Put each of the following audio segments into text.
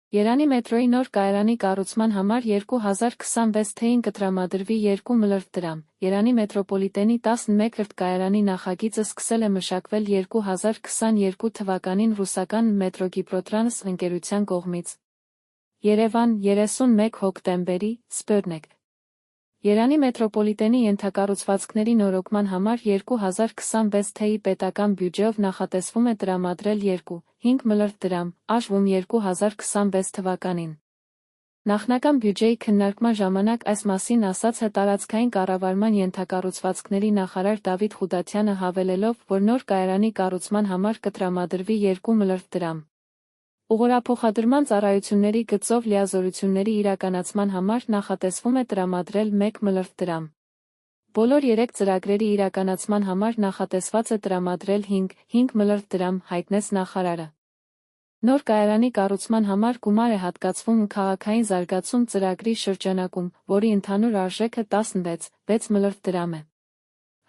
Երանի մետրոյի նոր կայարանի կառուցման համար 2026 թ.-ին կտրամադրվի 2 մլրդ դրամ։ Երանի մետրոպոլիտենի 11-րդ կայարանի նախագիծը սկսել է մշակվել 2022 թվականին ռուսական Մետրոգիպրոտրանս ընկերության կողմից։ Երևան, 31 հոկտեմբերի, Սպուտնիկ։ Երանի մետրոպոլիտենի ենթակառուցվածքների նորոգման համար 2026 թ.-ի պետական բյուջեով նախատեսվում է տրամադրել 2,5 մլրդ դրամ, ԱԺՎ 2026 թվականին։ Նախնական բյուջեի քննարկման ժամանակ այս մասին ասաց ՀՀ տարածքային կառավարման ենթակառուցվածքների նախարար Դավիթ Խուդատյանը հավելելով, որ նոր կայարանի կառուցման համար կտրամադրվի 2 մլրդ դրամ։ Ուղղորափոխադրման ծառայությունների գծով լիազորությունների իրականացման համար նախատեսվում է տրամադրել 1 մլրդ դրամ։ Բոլոր 3 ծրագրերի իրականացման համար նախատեսված է տրամադրել 5 մլրդ դրամ, հայտնեց նախարարը։ Նոր կայարանի կառուցման համար գումար է հատկացվում քաղաքային զարգացում ծրագրի շրջանակում, որի ընդհանուր արժեքը 16,6 մլրդ դրամ է։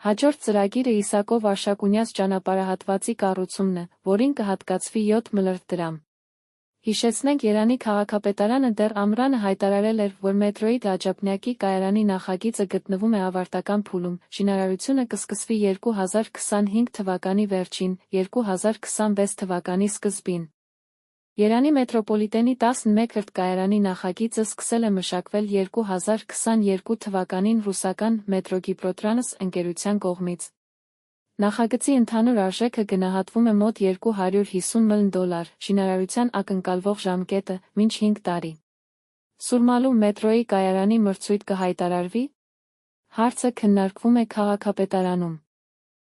Հաջորդ ծրագիրը Իսակով Արշակունյաց ճանապարհահատվածի կառուցումն է, որին կհատկացվի 7 մլրդ դրամ։ Հիշեցնենք Երանի քաղաքապետարանը դեռ ամռանը հայտարարել էր, որ մետրոյի Աջափնյակի կայարանի նախագիծը գտնվում է ավարտական փուլում, շինարարությունը կսկսվի 2025 թվականի վերջին, 2026 թվականի սկզբին։ Երանի մետրոպոլիտենի 11-րդ կայարանի նախագիծը սկսել է մշակվել 2022 թվականին ռուսական Մետրոգիպրոտրանս ընկերության կողմից։ Նախագծի ընդհանուր արժեքը գնահատվում է մոտ 250 միլիոն դոլար, շինարարության ակնկալվող ժամկետը՝ մինչ 5 տարի։ Սուրմալու մետրոյի կայարանի մրցույթ կհայտարարվի։ Հարցը քննարկվում է քաղաքապետարանում։